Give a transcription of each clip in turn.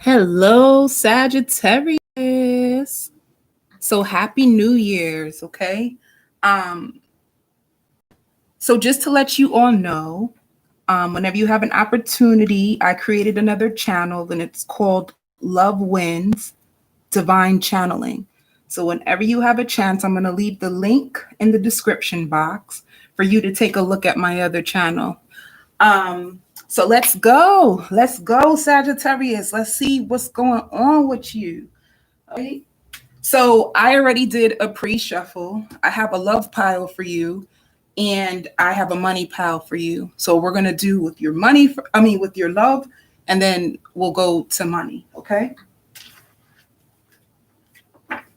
Hello, Sagittarius. So happy New Year's, okay? Um, so just to let you all know, whenever you have an opportunity, I created another channel and it's called Love Wins Divine Channeling. So whenever you have a chance, I'm going to leave the link in the description box for you to take a look at my other channel. So let's go. Let's go, Sagittarius. Let's see what's going on with you. Okay. So I already did a pre-shuffle. I have a love pile for you, and I have a money pile for you. So we're gonna do with your money, with your love, and then we'll go to money. Okay.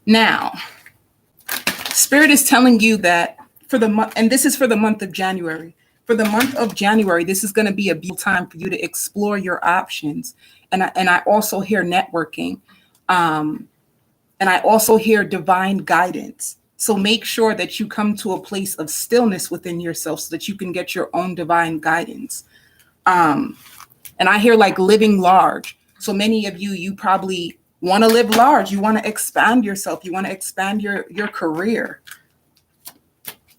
Now, Spirit is telling you that for the month, and this is for the month of January. For the month of January, this is going to be a beautiful time for you to explore your options. And I also hear networking. And I also hear divine guidance. So make sure that you come to a place of stillness within yourself so that you can get your own divine guidance. And I hear like living large. So many of you, you probably want to live large. You want to expand yourself. You want to expand your career.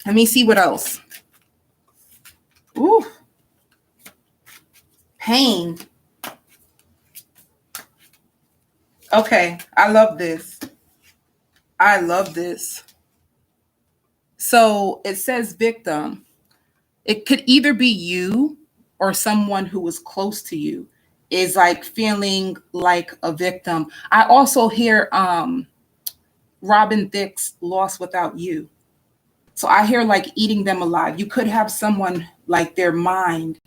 Let me see what else. Ooh. Pain. Okay, I love this. I love this. So it says victim. It could either be you or someone who was close to you is like feeling like a victim. I also hear Robin Thicke's Lost Without You. So I hear like eating them alive. You could have someone like their mind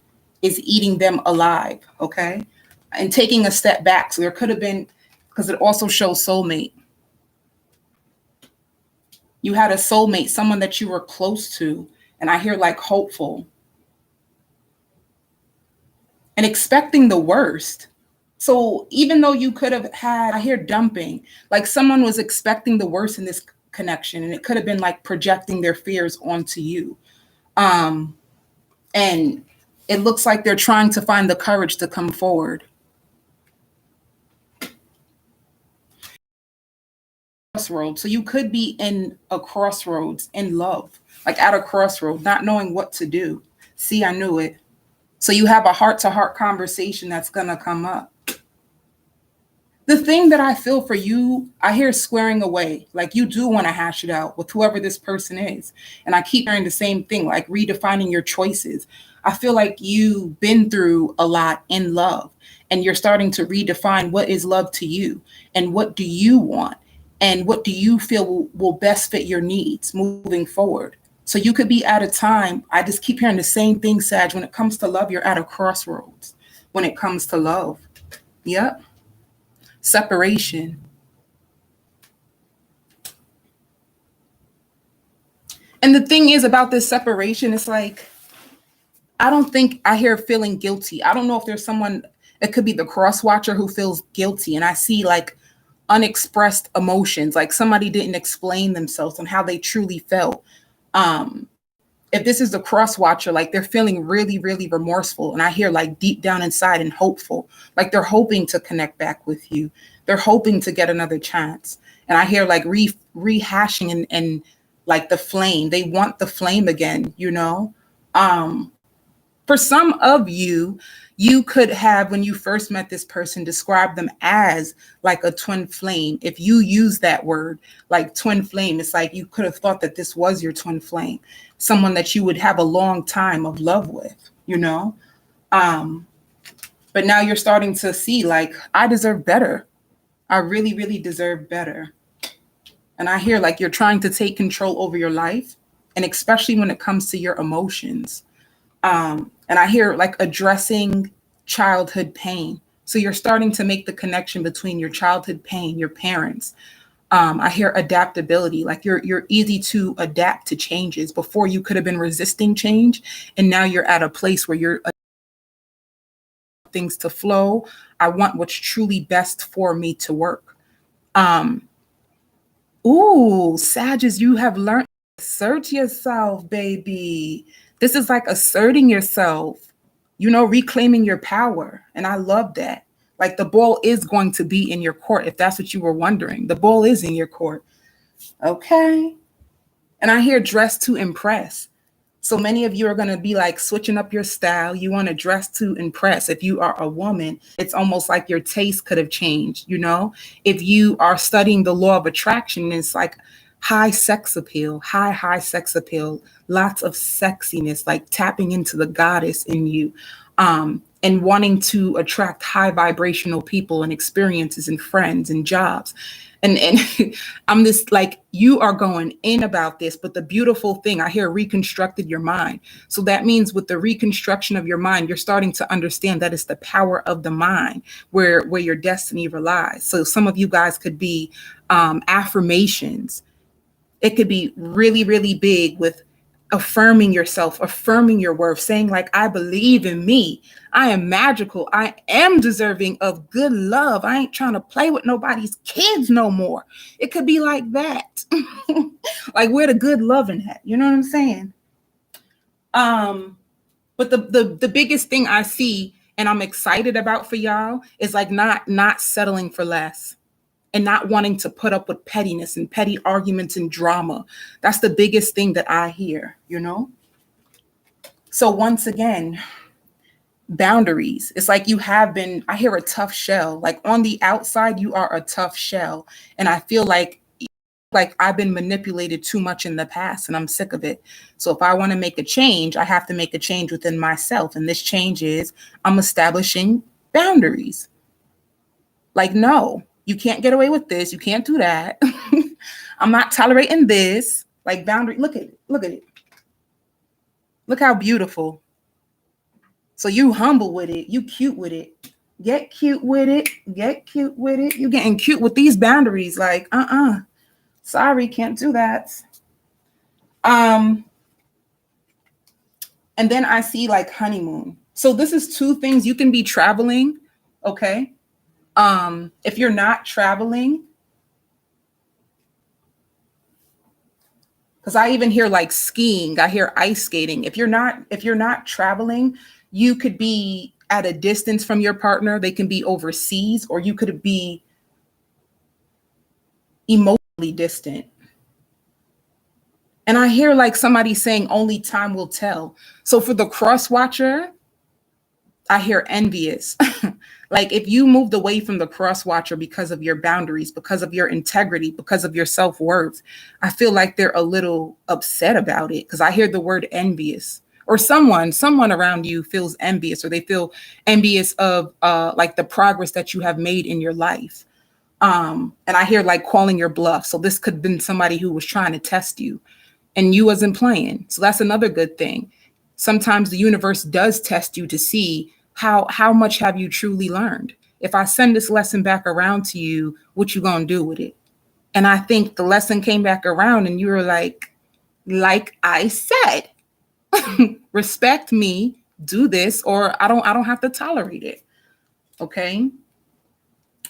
is eating them alive, okay? And taking a step back. So there could have been, because it also shows soulmate. You had a soulmate, someone that you were close to, and I hear like hopeful and expecting the worst. So even though you could have had, I hear dumping, like someone was expecting the worst in this connection, and it could have been like projecting their fears onto you. And it looks like they're trying to find the courage to come forward. Crossroads. So you could be in a crossroads in love, like at a crossroad, not knowing what to do. See, I knew it. So you have a heart to heart conversation that's going to come up. The thing that I feel for you, I hear squaring away. Like you do want to hash it out with whoever this person is. And I keep hearing the same thing, like redefining your choices. I feel like you've been through a lot in love and you're starting to redefine what is love to you and what do you want and what do you feel will best fit your needs moving forward. So you could be at a time, I just keep hearing the same thing, Sag, when it comes to love, you're at a crossroads when it comes to love. Yep. Separation. And the thing is about this separation, it's like, I don't think I hear feeling guilty. I don't know if there's someone, it could be the cross watcher who feels guilty. And I see like unexpressed emotions, like somebody didn't explain themselves and how they truly felt. If this is the cross watcher, like they're feeling really, really remorseful. And I hear like deep down inside and hopeful, like they're hoping to connect back with you. They're hoping to get another chance. And I hear like rehashing and like the flame. They want the flame again, you know? For some of you, you could have, when you first met this person, describe them as like a twin flame. If you use that word, like twin flame, it's like you could have thought that this was your twin flame, someone that you would have a long time of love with, you know? But now you're starting to see like, I deserve better. I really, really deserve better. And I hear like you're trying to take control over your life, and especially when it comes to your emotions. And I hear like addressing childhood pain. So you're starting to make the connection between your childhood pain, your parents. I hear adaptability, like you're easy to adapt to changes. Before you could have been resisting change, and now you're at a place where you're things to flow. I want what's truly best for me to work. Ooh, Sagittarius, you have learned to assert yourself, baby. This is like asserting yourself, you know, reclaiming your power. And I love that. Like the ball is going to be in your court. If that's what you were wondering, the ball is in your court. Okay. And I hear dress to impress. So many of you are going to be like switching up your style. You want to dress to impress. If you are a woman, it's almost like your taste could have changed, you know? If you are studying the law of attraction, it's like high sex appeal, high sex appeal, lots of sexiness, like tapping into the goddess in you. And wanting to attract high vibrational people and experiences and friends and jobs. And I'm this like, you are going in about this, but the beautiful thing, I hear reconstructed your mind. So that means with the reconstruction of your mind, you're starting to understand that it's the power of the mind where your destiny relies. So some of you guys could be affirmations. It could be really, really big with affirming yourself, affirming your worth, saying like, I believe in me. I am magical. I am deserving of good love. I ain't trying to play with nobody's kids no more. It could be like that. Like where the good loving at, you know what I'm saying? But the biggest thing I see and I'm excited about for y'all is like not settling for less. And not wanting to put up with pettiness and petty arguments and drama. That's the biggest thing that I hear, you know? So once again, boundaries. It's like you have been, I hear a tough shell. Like on the outside, you are a tough shell. And I feel like I've been manipulated too much in the past and I'm sick of it. So if I want to make a change, I have to make a change within myself. And this change is I'm establishing boundaries. Like, no. You can't get away with this. You can't do that. I'm not tolerating this. Like boundary. Look at it. Look at it. Look how beautiful. So you humble with it. You cute with it. Get cute with it. Get cute with it. You getting cute with these boundaries. Like, sorry, can't do that. And then I see like honeymoon. So this is two things. You can be traveling. Okay. If you're not traveling, because I even hear like skiing, I hear ice skating. If you're not traveling, you could be at a distance from your partner. They can be overseas, or you could be emotionally distant. And I hear like somebody saying only time will tell. So for the cross watcher, I hear envious. Like if you moved away from the cross watcher because of your boundaries, because of your integrity, because of your self-worth, I feel like they're a little upset about it because I hear the word envious, or someone around you feels envious, or they feel envious of like the progress that you have made in your life. And I hear like calling your bluff. So this could have been somebody who was trying to test you and you wasn't playing. So that's another good thing. Sometimes the universe does test you to see how much have you truly learned? If I send this lesson back around to you, what you gonna do with it? And I think the lesson came back around and you were like I said, respect me, do this, or I don't have to tolerate it. Okay.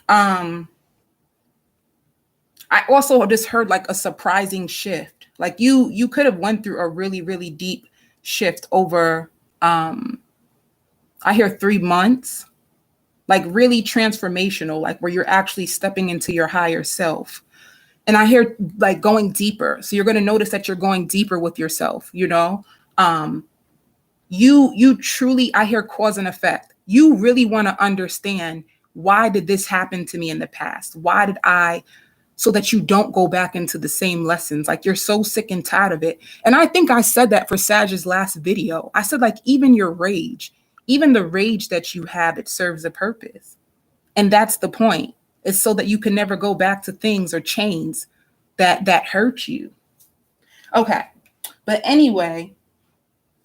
I also just heard like a surprising shift. Like you could have went through a really, really deep shift over I hear 3 months, like really transformational, like where you're actually stepping into your higher self. And I hear like going deeper. So you're going to notice that you're going deeper with yourself, you know? You truly, I hear cause and effect. You really want to understand, why did this happen to me in the past? Why did so that you don't go back into the same lessons. Like you're so sick and tired of it. And I think I said that for Sag's last video. I said like, even your rage, even the rage that you have, it serves a purpose. And that's the point. It's so that you can never go back to things or chains that hurt you. Okay. But anyway,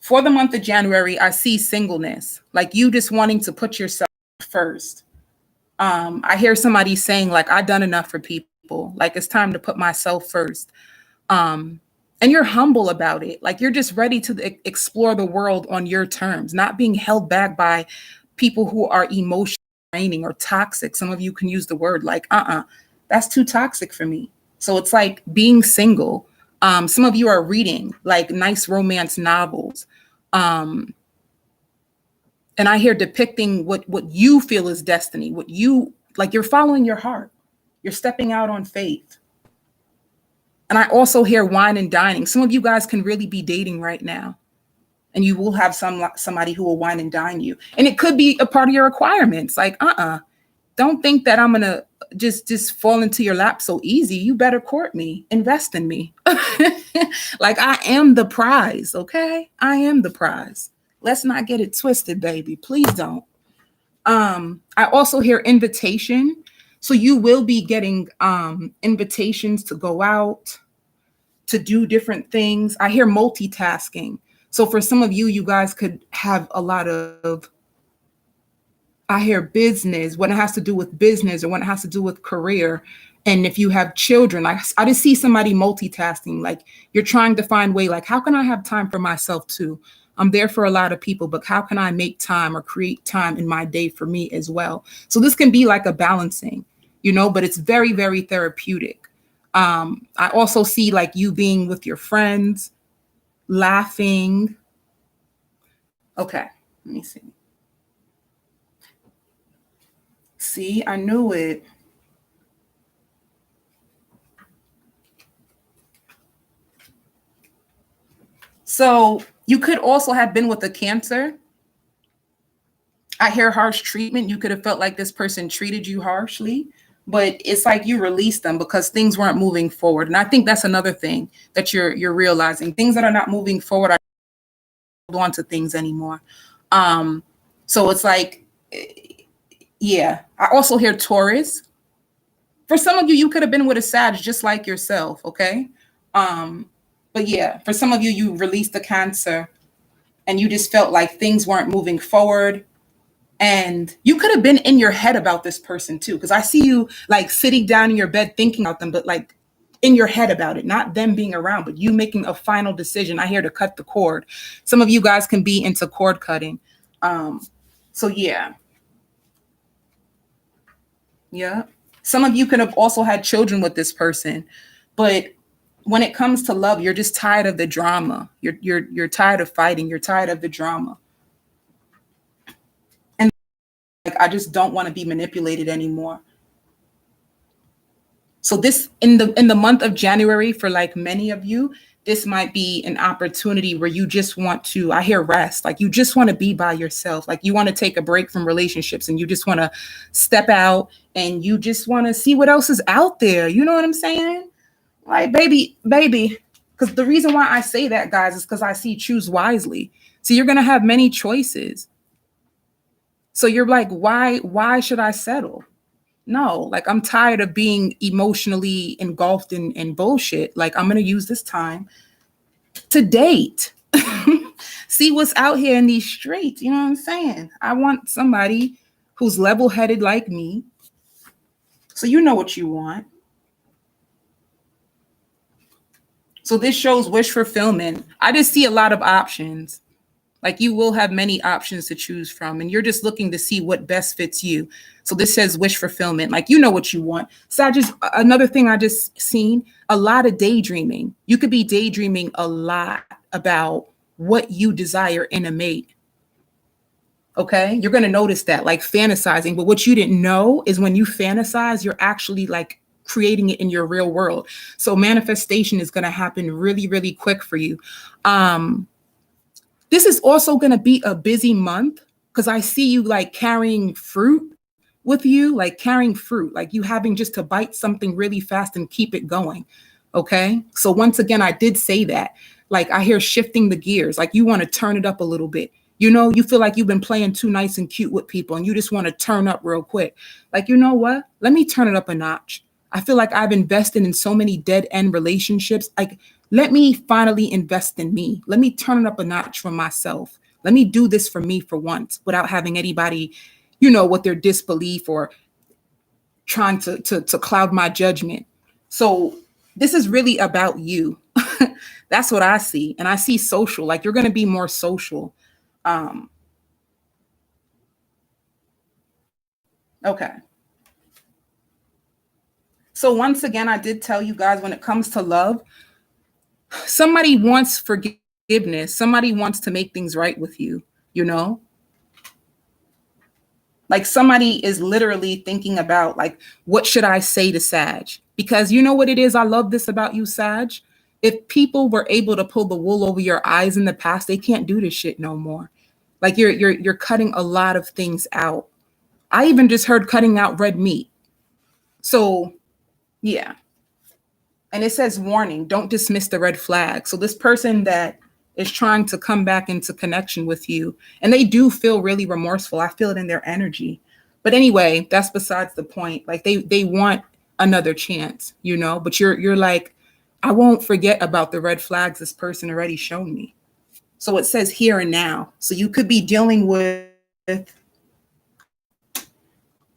for the month of January, I see singleness, like you just wanting to put yourself first. I hear somebody saying like, I've done enough for people. Like it's time to put myself first. And you're humble about it. Like you're just ready to explore the world on your terms, not being held back by people who are emotionally draining or toxic. Some of you can use the word like, that's too toxic for me. So it's like being single. Some of you are reading like nice romance novels. And I hear depicting what you feel is destiny, what you like, you're following your heart. You're stepping out on faith. And I also hear wine and dining. Some of you guys can really be dating right now. And you will have somebody who will wine and dine you. And it could be a part of your requirements. Like, don't think that I'm gonna just fall into your lap so easy. You better court me, invest in me. Like, I am the prize, okay? I am the prize. Let's not get it twisted, baby. Please don't. I also hear invitation. So you will be getting invitations to go out, to do different things. I hear multitasking. So for some of you, you guys could have a lot of, I hear business, when it has to do with business or when it has to do with career. And if you have children, I just see somebody multitasking, like you're trying to find way, like, how can I have time for myself too? I'm there for a lot of people, but how can I make time or create time in my day for me as well? So this can be like a balancing, but it's very, very therapeutic. I also see like you being with your friends, laughing. Okay, let me see. See, I knew it. So you could also have been with a Cancer. I hear harsh treatment. You could have felt like this person treated you harshly, but it's like you released them because things weren't moving forward. And I think that's another thing that you're realizing. Things that are not moving forward, I don't hold on to things anymore. So it's like, yeah. I also hear Taurus. For some of you, you could have been with a Sag just like yourself, okay? But yeah, for some of you, you released the Cancer and you just felt like things weren't moving forward. And you could have been in your head about this person too, because I see you like sitting down in your bed thinking about them, but like in your head about it, not them being around, but you making a final decision. I hear to cut the cord. Some of you guys can be into cord cutting. So yeah. Yeah. Some of you could have also had children with this person, but when it comes to love, you're just tired of the drama. You're tired of fighting. You're tired of the drama. And like, I just don't want to be manipulated anymore. So this in the month of January, for like many of you, this might be an opportunity where you just want to, I hear rest, like you just want to be by yourself. Like you want to take a break from relationships and you just want to step out and you just want to see what else is out there. You know what I'm saying? Like, baby, because the reason why I say that, guys, is because I see choose wisely. So you're going to have many choices. So you're like, why should I settle? No, like I'm tired of being emotionally engulfed in bullshit. Like I'm going to use this time to date. See what's out here in these streets. You know what I'm saying? I want somebody who's level-headed like me. So you know what you want. So this shows wish fulfillment. I just see a lot of options. Like you will have many options to choose from, and you're just looking to see what best fits you. So this says wish fulfillment. Like you know what you want. So another thing I just seen, a lot of daydreaming. You could be daydreaming a lot about what you desire in a mate. Okay, you're going to notice that, like fantasizing. But what you didn't know is when you fantasize, you're actually like creating it in your real world. So manifestation is going to happen really, really quick for you. This is also going to be a busy month because I see you like carrying fruit with you, like carrying fruit, like you having just to bite something really fast and keep it going. Okay. So once again, I did say that. Like I hear shifting the gears, like you want to turn it up a little bit. You feel like you've been playing too nice and cute with people and you just want to turn up real quick. Like, you know what? Let me turn it up a notch. I feel like I've invested in so many dead end relationships. Like, let me finally invest in me. Let me turn it up a notch for myself. Let me do this for me for once without having anybody, with their disbelief or trying to cloud my judgment. So this is really about you. That's what I see. And I see social, like you're going to be more social. Okay. So once again, I did tell you guys when it comes to love, somebody wants forgiveness. Somebody wants to make things right with you, Like somebody is literally thinking about like, what should I say to Sag? Because you know what it is? I love this about you, Sag. If people were able to pull the wool over your eyes in the past, they can't do this shit no more. Like you're cutting a lot of things out. I even just heard cutting out red meat. So yeah. And it says warning, don't dismiss the red flag. So this person that is trying to come back into connection with you, and they do feel really remorseful. I feel it in their energy. But anyway, that's besides the point. Like they want another chance, you know, but you're like, I won't forget about the red flags this person already shown me. So it says here and now. So you could be dealing with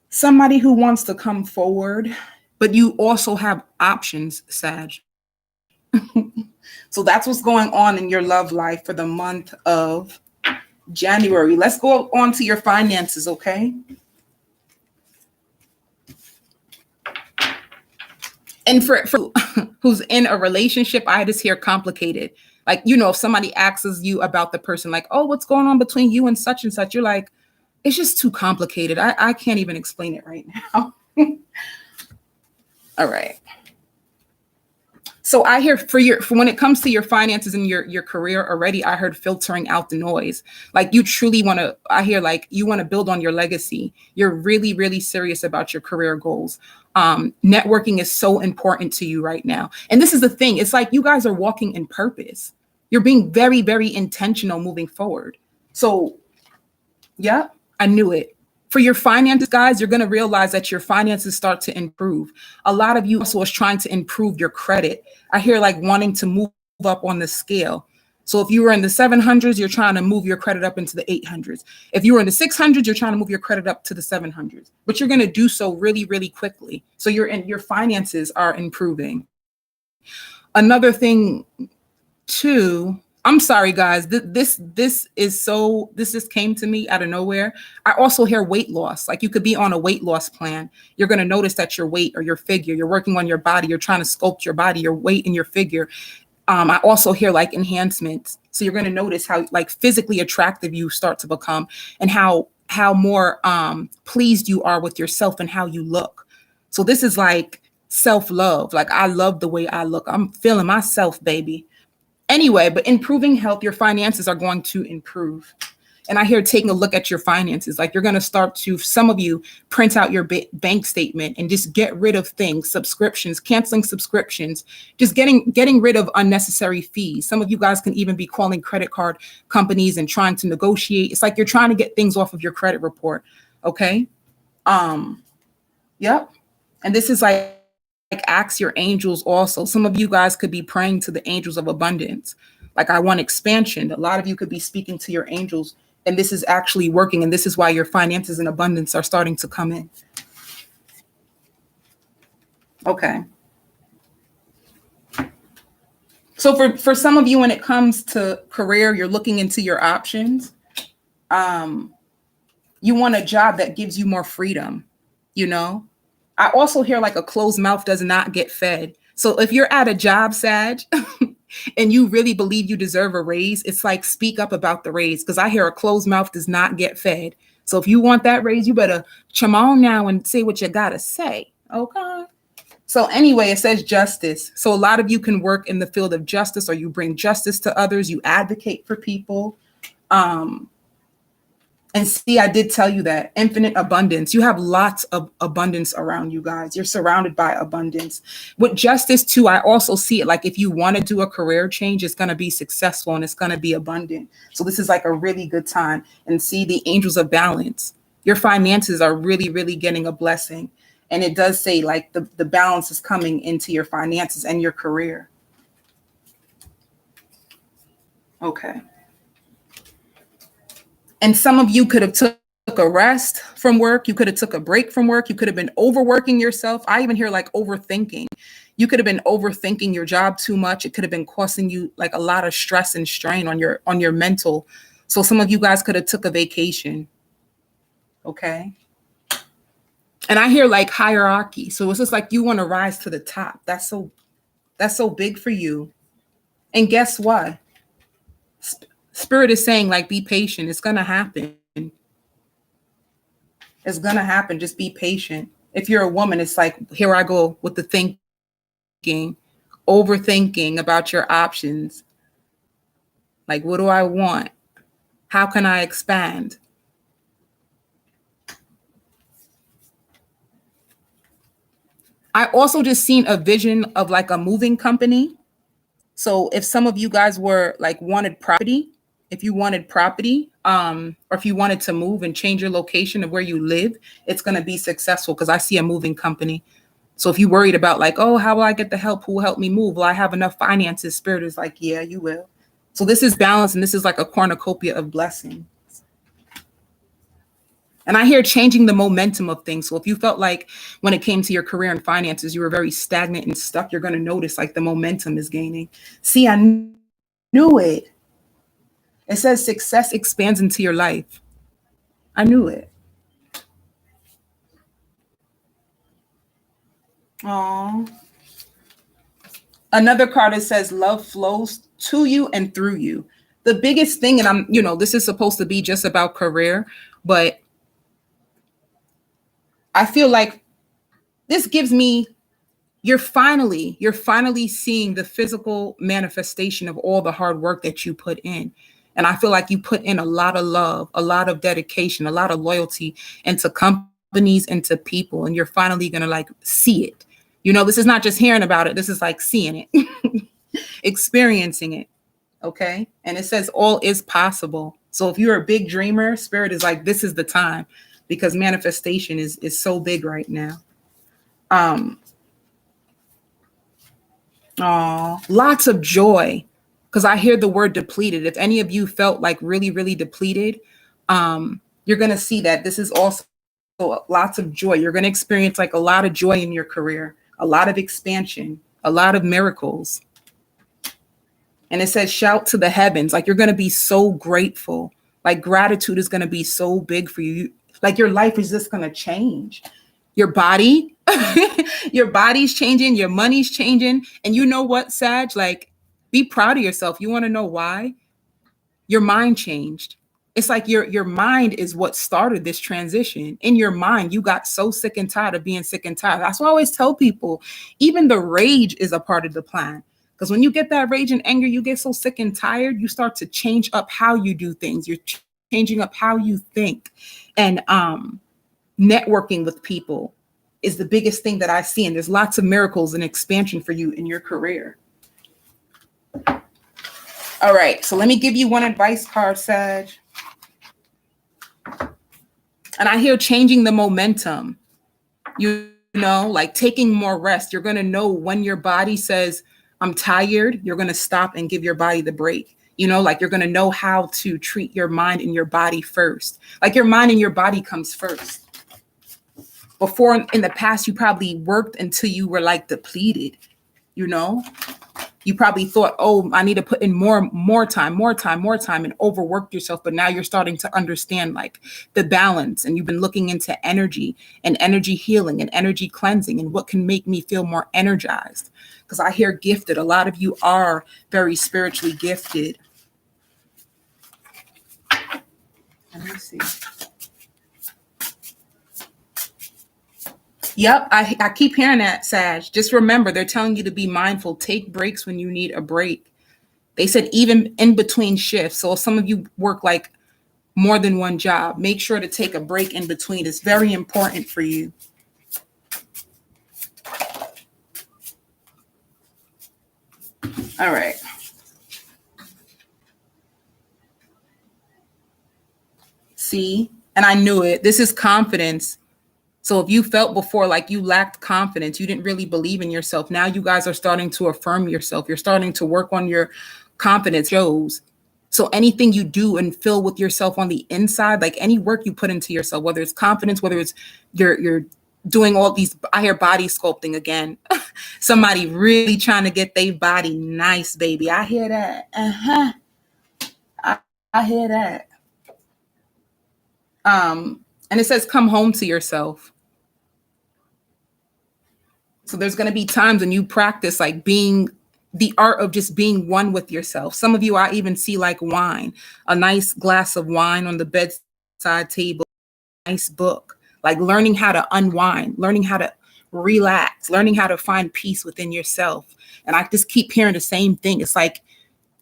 somebody who wants to come forward, but you also have options, Sag. So that's what's going on in your love life for the month of January. Let's go on to your finances, okay? And for who's in a relationship, I just hear complicated. Like, you know, if somebody asks you about the person, like, oh, what's going on between you and such, you're like, it's just too complicated. I can't even explain it right now. All right. So I hear for when it comes to your finances and your career already, I heard filtering out the noise. Like you truly want to, I hear like you want to build on your legacy. You're really, really serious about your career goals. Networking is so important to you right now. And this is the thing. It's like you guys are walking in purpose. You're being very, very intentional moving forward. So yeah, I knew it. For your finances, guys, you're going to realize that your finances start to improve. A lot of you also is trying to improve your credit. I hear like wanting to move up on the scale. So if you were in the 700s, you're trying to move your credit up into the 800s. If you were in the 600s, you're trying to move your credit up to the 700s. But you're going to do so really, really quickly. So your finances are improving. Another thing, too. I'm sorry, guys. This just came to me out of nowhere. I also hear weight loss. Like you could be on a weight loss plan. You're going to notice that your weight or your figure, you're working on your body. You're trying to sculpt your body, your weight and your figure. I also hear like enhancements. So you're going to notice how like physically attractive you start to become and how more pleased you are with yourself and how you look. So this is like self-love. Like I love the way I look. I'm feeling myself, baby. Anyway, but improving health, your finances are going to improve. And I hear taking a look at your finances. Like you're going to start to, some of you, print out your bank statement and just get rid of things, subscriptions, canceling subscriptions, just getting rid of unnecessary fees. Some of you guys can even be calling credit card companies and trying to negotiate. It's like you're trying to get things off of your credit report. Okay. Yep. And this is like ask your angels also. Some of you guys could be praying to the angels of abundance. Like I want expansion. A lot of you could be speaking to your angels and this is actually working. And this is why your finances and abundance are starting to come in. Okay. So for some of you, when it comes to career, you're looking into your options. You want a job that gives you more freedom, you know? I also hear like a closed mouth does not get fed. So if you're at a job, Sag, and you really believe you deserve a raise, it's like speak up about the raise because I hear a closed mouth does not get fed. So if you want that raise, you better chime on now and say what you gotta say. Okay. So anyway, it says justice. So a lot of you can work in the field of justice or you bring justice to others. You advocate for people. And see, I did tell you that infinite abundance. You have lots of abundance around you guys. You're surrounded by abundance. With justice too, I also see it like if you want to do a career change, it's going to be successful and it's going to be abundant. So this is like a really good time. And see the angels of balance. Your finances are really, really getting a blessing. And it does say like the balance is coming into your finances and your career. Okay. And some of you could have took a rest from work. You could have took a break from work. You could have been overworking yourself. I even hear like overthinking. You could have been overthinking your job too much. It could have been causing you like a lot of stress and strain on your mental. So some of you guys could have took a vacation. Okay. And I hear like hierarchy. So it's just like you want to rise to the top. That's so big for you. And guess what? Spirit is saying like, be patient. It's going to happen. It's gonna happen. Just be patient. If you're a woman, it's like, here I go with the thinking, overthinking about your options. Like, what do I want? How can I expand? I also just seen a vision of like a moving company. So if some of you guys were like wanted property, if you wanted property, or if you wanted to move and change your location of where you live, it's going to be successful because I see a moving company. So if you worried about like, oh, how will I get the help? Who will help me move? Will I have enough finances? Spirit is like, yeah, you will. So this is balance, and this is like a cornucopia of blessing. And I hear changing the momentum of things. So if you felt like when it came to your career and finances, you were very stagnant and stuck, you're going to notice like the momentum is gaining. See, I knew it. It says success expands into your life. I knew it. Aww. Another card that says love flows to you and through you. The biggest thing, and this is supposed to be just about career, but I feel like this gives me, you're finally seeing the physical manifestation of all the hard work that you put in. And I feel like you put in a lot of love, a lot of dedication, a lot of loyalty into companies, into people, and you're finally going to like see it. This is not just hearing about it. This is like seeing it, experiencing it. Okay. And it says all is possible. So if you're a big dreamer, Spirit is like, this is the time, because manifestation is so big right now. Lots of joy, because I hear the word depleted. If any of you felt like really, really depleted, you're going to see that this is also lots of joy. You're going to experience like a lot of joy in your career, a lot of expansion, a lot of miracles. And it says, shout to the heavens. Like, you're going to be so grateful. Like, gratitude is going to be so big for you. Like, your life is just going to change. Your body, your body's changing, your money's changing. And you know what, Sag? Like, be proud of yourself. You want to know why? Your mind changed. It's like your mind is what started this transition. In your mind, you got so sick and tired of being sick and tired. That's why I always tell people, even the rage is a part of the plan. Because when you get that rage and anger, you get so sick and tired, you start to change up how you do things. You're changing up how you think. And networking with people is the biggest thing that I see. And there's lots of miracles and expansion for you in your career. All right. So let me give you one advice card, Sag. And I hear changing the momentum, like taking more rest. You're going to know when your body says, I'm tired, you're going to stop and give your body the break. Like, you're going to know how to treat your mind and your body first. Like, your mind and your body comes first. Before, in the past, you probably worked until you were like depleted. You probably thought, oh, I need to put in more time, and overworked yourself. But now you're starting to understand like the balance, and you've been looking into energy and energy healing and energy cleansing and what can make me feel more energized. Because I hear gifted. A lot of you are very spiritually gifted. Let me see. Yep, I keep hearing that, Sag. Just remember, they're telling you to be mindful. Take breaks when you need a break. They said even in between shifts. So if some of you work like more than one job, make sure to take a break in between. It's very important for you. All right. See, and I knew it. This is confidence. So if you felt before like you lacked confidence, you didn't really believe in yourself, now you guys are starting to affirm yourself. You're starting to work on your confidence shows. So anything you do and fill with yourself on the inside, like any work you put into yourself, whether it's confidence, whether it's you're doing all these, I hear body sculpting again. Somebody really trying to get their body nice, baby. I hear that. I hear that. And it says, come home to yourself. So there's going to be times when you practice like being the art of just being one with yourself. Some of you, I even see like wine, a nice glass of wine on the bedside table, nice book. like learning how to unwind, learning how to relax, learning how to find peace within yourself. And I just keep hearing the same thing. It's like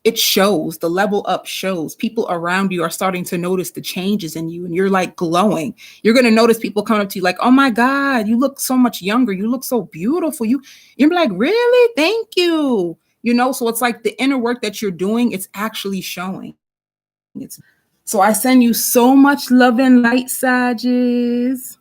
it shows, the level up shows. People around you are starting to notice the changes in you, and you're like glowing. You're going to notice people coming up to you like, oh my God, you look so much younger. You look so beautiful. You're like, really? Thank you. So it's like the inner work that you're doing, it's actually showing. So I send you so much love and light, Sages.